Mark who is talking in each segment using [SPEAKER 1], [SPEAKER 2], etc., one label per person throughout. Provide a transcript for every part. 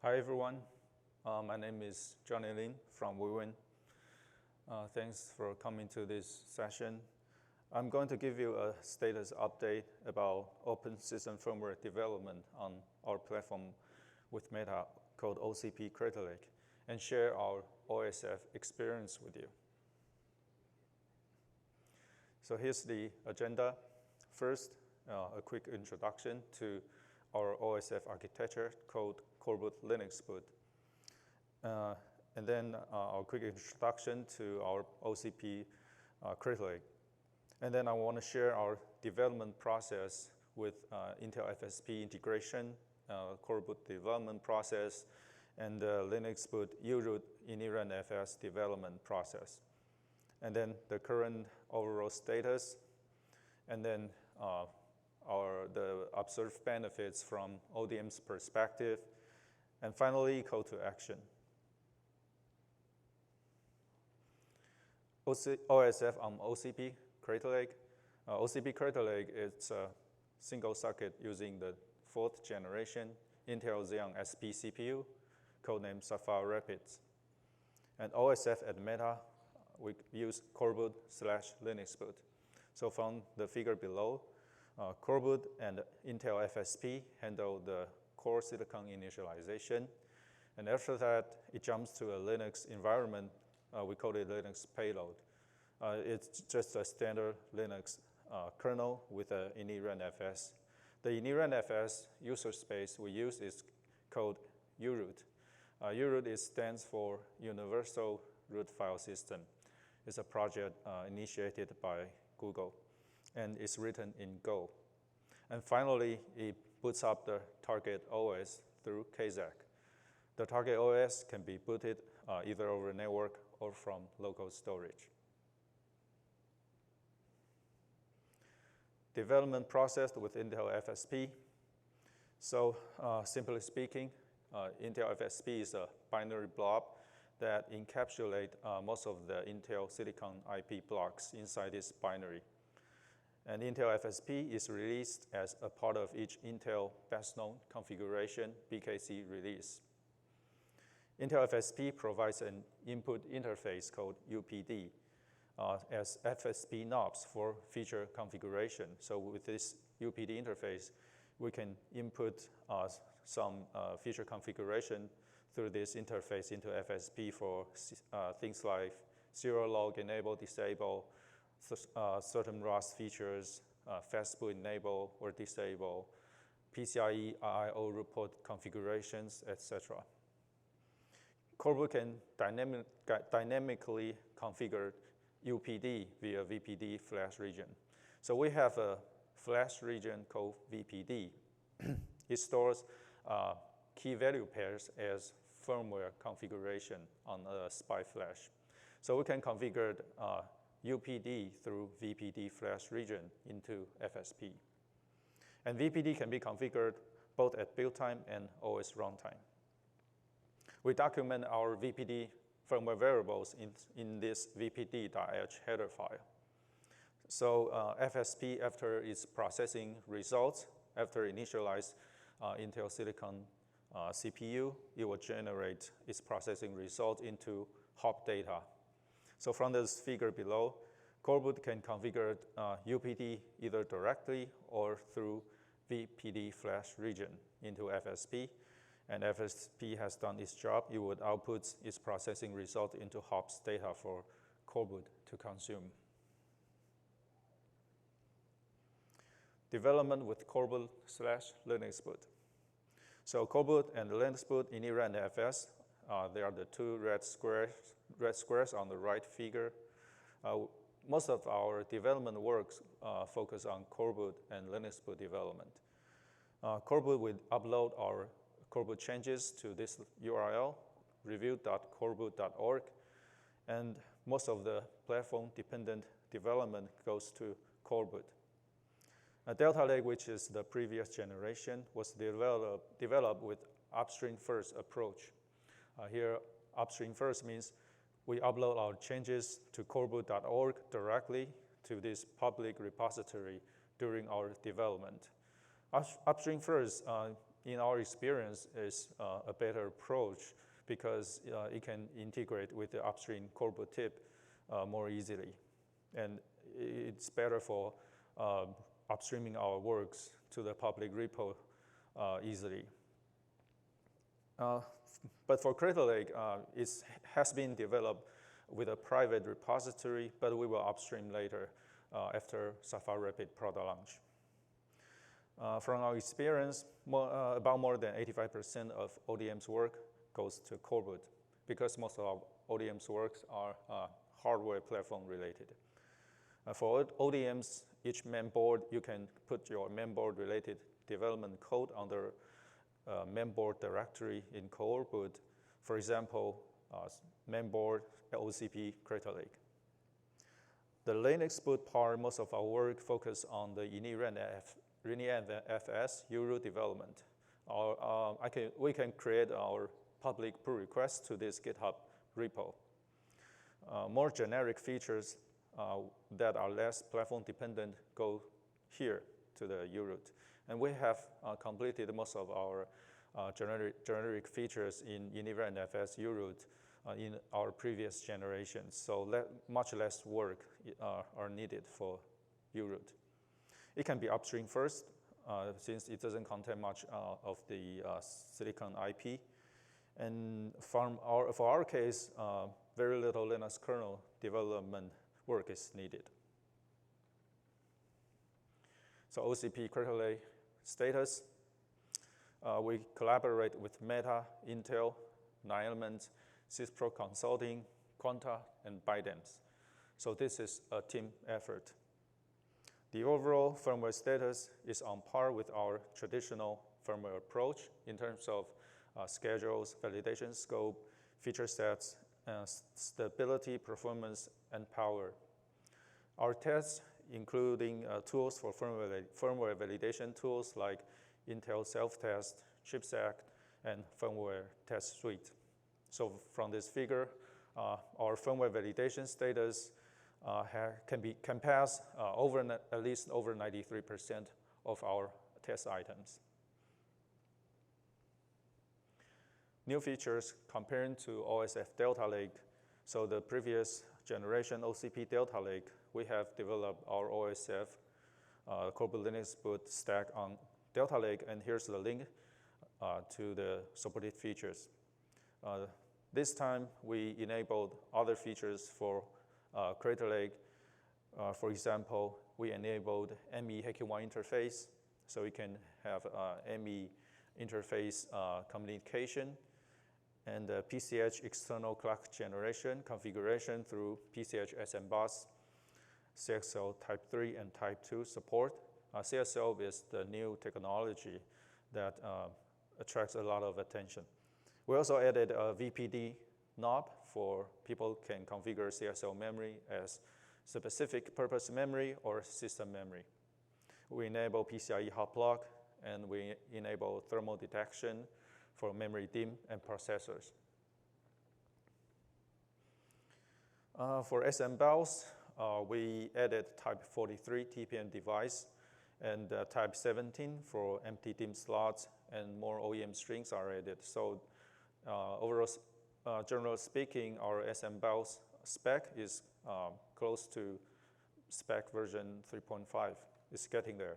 [SPEAKER 1] Hi everyone, my name is Johnny Lin from Wiwynn. Thanks for coming to this session. I'm going to give you a status update about open system firmware development on our platform with Meta called OCP Crater Lake and share our OSF experience with you. So here's the agenda. First, a quick introduction to our OSF architecture called coreboot LinuxBoot. And then a quick introduction to our OCP Crater Lake. And then I want to share our development process with Intel FSP integration, coreboot development process, and the LinuxBoot uroot inherent FS development process. And then the current overall status, and then the observed benefits from ODM's perspective, and finally, call to action. OSF on OCP Crater Lake. OCP Crater Lake is a single socket using the 4th generation Intel Xeon SP CPU, codenamed Sapphire Rapids. And OSF at Meta, we use coreboot/LinuxBoot. So from the figure below, coreboot and Intel FSP handle the core silicon initialization. And after that, it jumps to a Linux environment. We call it Linux payload. It's just a standard Linux kernel with an inherent FS. The inherent FS user space we use is called uroot. Uroot stands for Universal Root File System. It's a project initiated by Google, and it's written in Go. And finally, it boots up the target OS through KZAC. The target OS can be booted either over network or from local storage. Development process with Intel FSP. So simply speaking, Intel FSP is a binary blob that encapsulates most of the Intel Silicon IP blocks inside this binary. And Intel FSP is released as a part of each Intel best known configuration BKC release. Intel FSP provides an input interface called UPD as FSP knobs for feature configuration. So with this UPD interface, we can input some feature configuration through this interface into FSP for things like serial log enable, disable, certain RAS features, fast boot enable or disable, PCIe I/O report configurations, etc. Coreboot can dynamically configure UPD via VPD flash region. So we have a flash region called VPD. It stores key value pairs as firmware configuration on a SPI flash. So we can configure UPD through VPD flash region into FSP. And VPD can be configured both at build time and OS runtime. We document our VPD firmware variables in this vpd.h header file. So FSP, after its processing results, after initialize Intel Silicon CPU, it will generate its processing result into HOB data. So from this figure below, coreboot can configure UPD either directly or through VPD flash region into FSP. And FSP has done its job. It would output its processing result into HOB's data for coreboot to consume. Development with coreboot/LinuxBoot. So coreboot and LinuxBoot inherent FS, they are the two red squares on the right figure. Most of our development works focus on coreboot and LinuxBoot development. Coreboot will upload our coreboot changes to this URL, review.coreboot.org, and most of the platform-dependent development goes to coreboot. Delta Lake, which is the previous generation, was developed with upstream first approach. Here, upstream first means we upload our changes to coreboot.org directly to this public repository during our development. Upstream first in our experience, is a better approach because it can integrate with the upstream coreboot tip more easily. And it's better for upstreaming our works to the public repo easily. But for Crater Lake, it has been developed with a private repository, but we will upstream later after Sapphire Rapids product launch. From our experience, about more than 85% of ODM's work goes to coreboot because most of our ODM's works are hardware platform related. For ODMs, each mainboard, you can put your mainboard related development code under mainboard directory in coreboot. For example, mainboard OCP Crater Lake. The LinuxBoot part, most of our work focus on the INI-FS Euro development. We can create our public pull request to this GitHub repo. More generic features that are less platform dependent go here to the Euroot. And we have completed most of our generic features in INI-FS Euroot in our previous generations. So much less work are needed for Euroot. It can be upstream first, since it doesn't contain much of the silicon IP. And for our case, very little Linux kernel development work is needed. So OCP Crater Lake status, we collaborate with Meta, Intel, 9element, Cispro Consulting, Quanta, and ByteDance. So this is a team effort. The overall firmware status is on par with our traditional firmware approach in terms of schedules, validation scope, feature sets, stability, performance, and power. Our tests, including tools for firmware validation tools like Intel Self-Test, ChipSec, and Firmware Test Suite. So from this figure, our firmware validation status can pass at least over 93% of our test items. New features comparing to OSF Delta Lake. So the previous generation OCP Delta Lake, we have developed our OSF coreboot LinuxBoot stack on Delta Lake, and here's the link to the supported features. This time, we enabled other features for Crater Lake. For example, we enabled ME HECI1 interface, so we can have ME interface communication, and PCH external clock generation configuration through PCH SM bus, CXL Type 3 and Type 2 support. CXL is the new technology that attracts a lot of attention. We also added a VPD knob for people can configure CXL memory as specific purpose memory or system memory. We enable PCIe hot block, and we enable thermal detection for memory DIMM and processors. For SM BIOS, we added Type 43 TPM device and Type 17 for empty DIMM slots, and more OEM strings are added. So overall, generally speaking, our SM BIOS spec is close to spec version 3.5. It's getting there.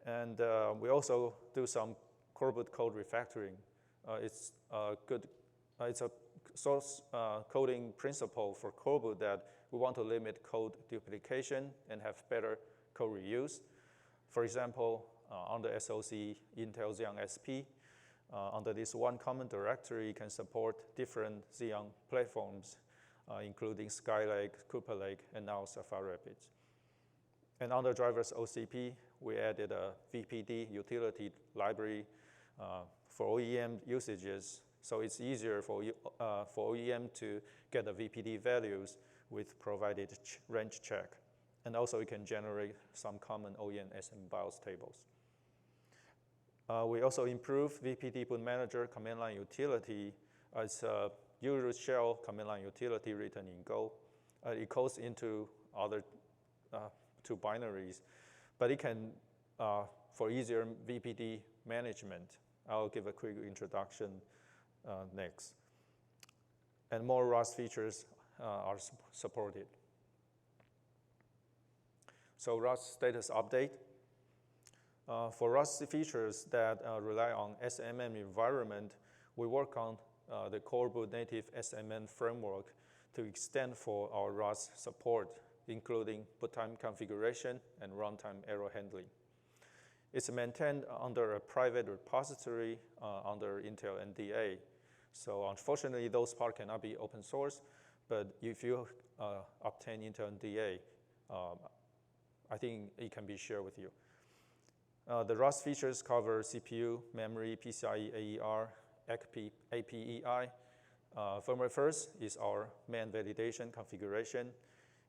[SPEAKER 1] And we also do some coreboot code refactoring. It's a source coding principle for coreboot that we want to limit code duplication and have better code reuse. For example, on the SoC Intel Xeon SP, under this one common directory, you can support different Xeon platforms, including Skylake, Cooper Lake, and now Sapphire Rapids. And under drivers OCP, we added a VPD utility library for OEM usages, so it's easier for OEM to get the VPD values with provided range check. And also, we can generate some common OEM SM BIOS tables. We also improve vpdbootmanager command line utility. It's a usual shell command line utility written in Go. It goes into other two binaries, but it can for easier VPD management, I'll give a quick introduction next. And more RAS features are supported. So RAS status update. For RAS features that rely on SMM environment, we work on the coreboot native SMM framework to extend for our RAS support, including boot time configuration and runtime error handling. It's maintained under a private repository under Intel NDA. So unfortunately, those parts cannot be open source, but if you obtain Intel NDA, I think it can be shared with you. The RAS features cover CPU, memory, PCIe AER, APEI. Firmware first is our main validation configuration,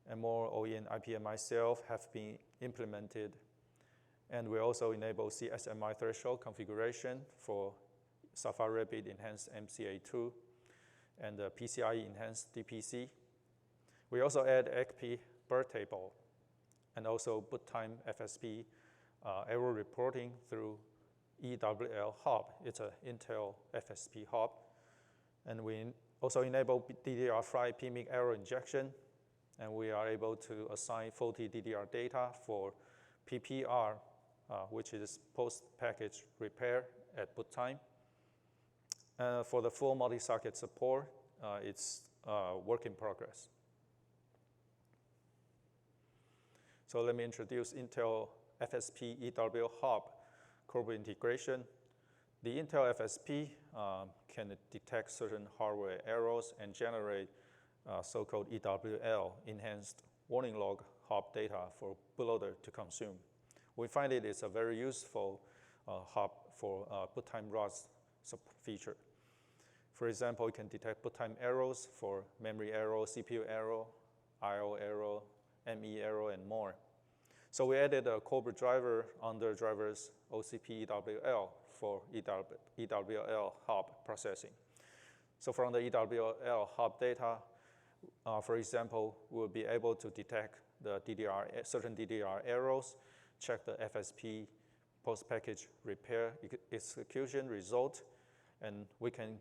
[SPEAKER 1] and more OEM IP myself have been implemented. And we also enable CSMI threshold configuration for Sapphire Rapids Enhanced MCA2 and the PCIe Enhanced DPC. We also add ACP bird table and also boot time FSP error reporting through EWL HOB. It's an Intel FSP HOB. And we also enable DDR5 PMIC error injection, and we are able to assign faulty DDR data for PPR, which is post-package repair at boot time. For the full multi-socket support, it's work in progress. So let me introduce Intel FSP EWL HOB coreboot integration. The Intel FSP can detect certain hardware errors and generate so-called EWL, Enhanced Warning Log HOB data for bootloader to consume. We find it is a very useful HOB for boot time RAS feature. For example, it can detect boot time errors for memory error, CPU error, I/O error, ME error, and more. So we added a coreboot driver under drivers OCP EWL for EWL HOB processing. So from the EWL HOB data, for example, we'll be able to detect the certain DDR errors, check the FSP post-package repair execution result, and we can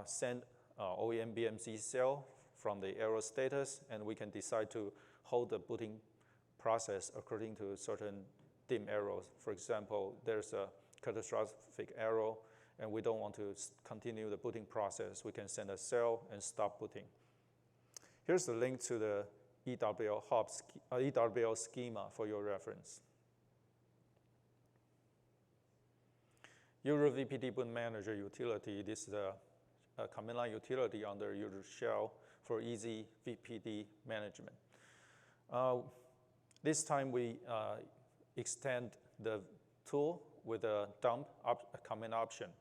[SPEAKER 1] send OEM BMC cell from the error status, and we can decide to hold the booting process according to certain DIM errors. For example, there's a catastrophic error, and we don't want to continue the booting process. We can send a cell and stop booting. Here's the link to the EWL HOB EWL schema for your reference. Euro vpdbootmanager utility. This is a command line utility under Euro shell for easy VPD management. This time we extend the tool with a dump command option.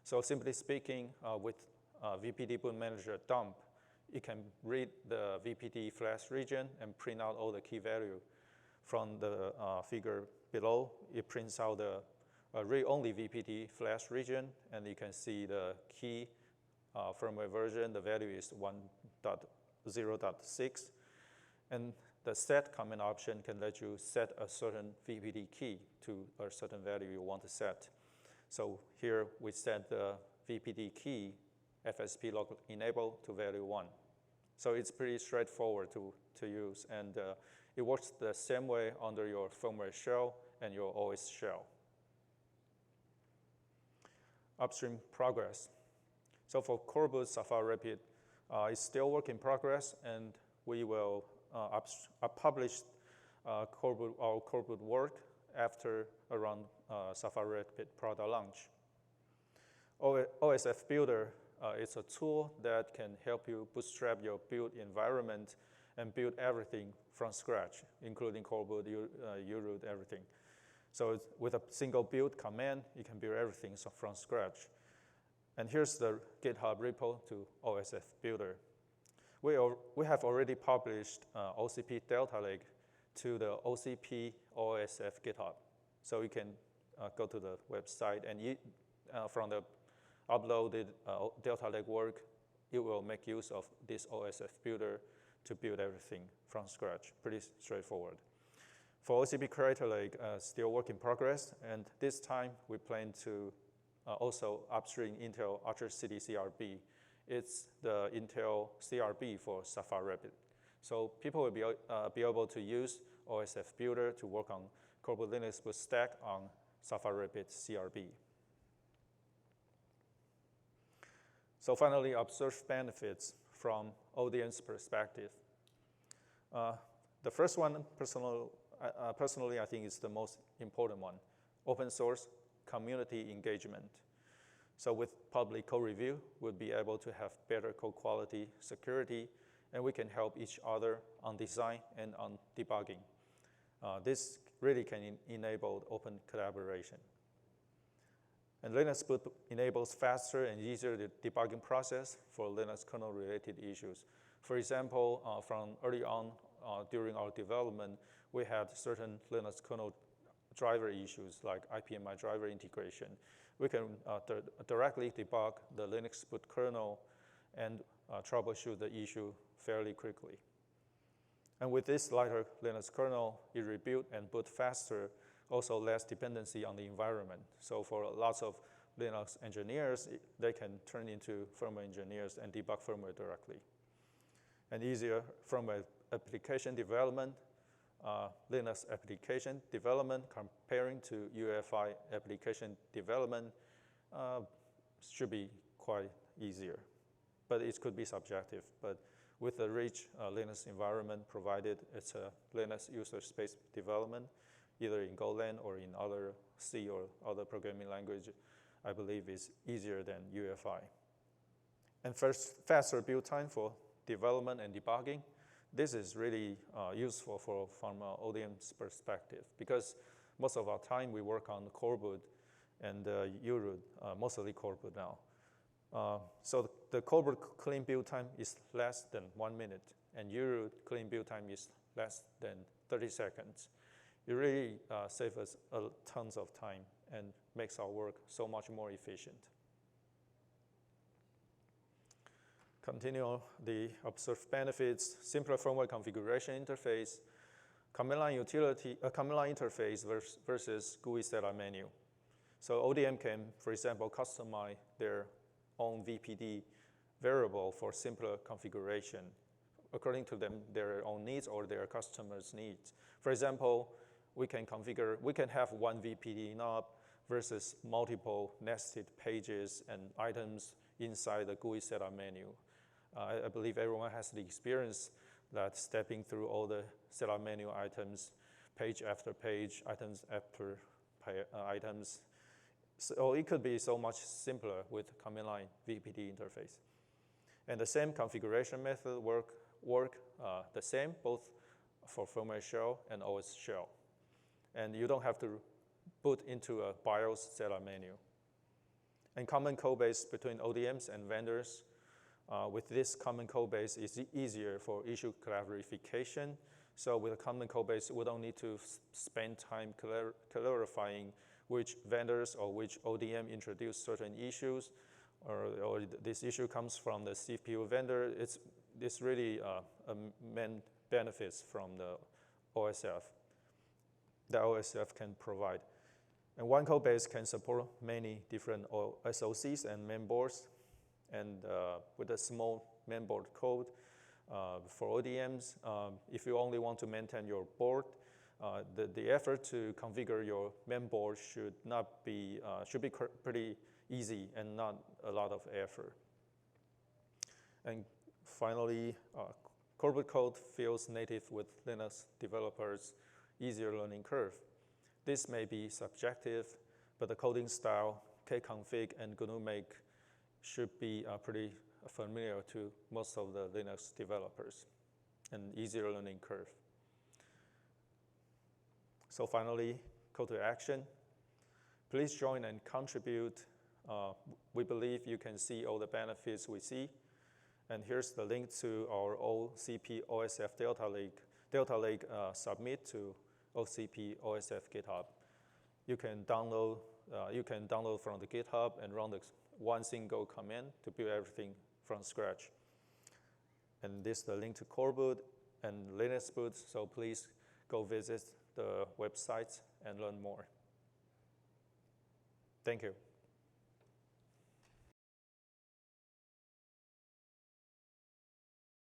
[SPEAKER 1] So simply speaking, with vpdbootmanager dump, you can read the VPD flash region and print out all the key value. From the figure below, it prints out the read-only VPD flash region, and you can see the key firmware version. The value is 1.0.6, and the set command option can let you set a certain VPD key to a certain value you want to set. So here we set the VPD key FSP log enable to value 1. So it's pretty straightforward to use, and it works the same way under your firmware shell and your OS shell. Upstream Progress. So for coreboot Sapphire Rapids, it's still work in progress, and we will publish our coreboot work after around Sapphire Rapids product launch. OSF Builder is a tool that can help you bootstrap your build environment and build everything from scratch, including coreboot, uroot, everything. So with a single build command, you can build everything from scratch. And here's the GitHub repo to OSF Builder. We have already published OCP Delta Lake to the OCP OSF GitHub. So you can go to the website, and from the uploaded Delta Lake work, it will make use of this OSF Builder to build everything from scratch. Pretty straightforward. For OCP Crater Lake, still work in progress, and this time we plan to also upstream Intel Ultra City CRB. It's the Intel CRB for Sapphire Rapids. So people will be able to use OSF Builder to work on coreboot LinuxBoot stack on Sapphire Rapids CRB. So finally, observe benefits from ODM's perspective. The first one, personally, I think is the most important one, open source community engagement. So with public code review, we'll be able to have better code quality, security, and we can help each other on design and on debugging. This really can enable open collaboration. And LinuxBoot enables faster and easier debugging process for Linux kernel-related issues. For example, from early on during our development, we had certain Linux kernel driver issues like IPMI driver integration. We can directly debug the LinuxBoot kernel and troubleshoot the issue fairly quickly. And with this lighter Linux kernel, it rebuild and boot faster, also less dependency on the environment. So for lots of Linux engineers, they can turn into firmware engineers and debug firmware directly. And easier firmware application development, Linux application development comparing to UEFI application development should be quite easier. But it could be subjective. But with the rich Linux environment provided, it's a Linux user space development, either in Golang or in other C or other programming language, I believe is easier than UEFI. And first, faster build time for development and debugging. This is really useful from ODM's perspective because most of our time we work on coreboot and uroot, mostly coreboot now. So the coreboot clean build time is less than 1 minute, and uroot clean build time is less than 30 seconds. It really saves us tons of time and makes our work so much more efficient. Continue the observed benefits, simpler firmware configuration interface, command line interface versus GUI setup menu. So ODM can, for example, customize their own VPD variable for simpler configuration according to their own needs or their customers' needs. For example, we can have one VPD knob versus multiple nested pages and items inside the GUI setup menu. I believe everyone has the experience that stepping through all the setup menu items, page after page, items after items. So it could be so much simpler with command line VPD interface. And the same configuration method work the same, both for firmware shell and OS shell. And you don't have to boot into a BIOS setup menu. And common code base between ODMs and vendors. With this common code base, it's easier for issue clarification. So with a common code base, we don't need to spend time clarifying which vendors or which ODM introduce certain issues, or this issue comes from the CPU vendor. It's really main benefits from the OSF that OSF can provide. And one code base can support many different SoCs and mainboards. And with a small mainboard code for ODMs, if you only want to maintain your board, the effort to configure your mainboard should be pretty easy and not a lot of effort. And finally, coreboot code feels native with Linux developers' easier learning curve. This may be subjective, but the coding style, kconfig, and GNU make should be pretty familiar to most of the Linux developers, and easier learning curve. So finally, call to action. Please join and contribute. We believe you can see all the benefits we see. And here's the link to our OCP OSF Delta Lake submit to OCP OSF GitHub. You can download from the GitHub and run the one single command to build everything from scratch. And this is the link to coreboot and LinuxBoot, so please go visit the website and learn more. Thank you.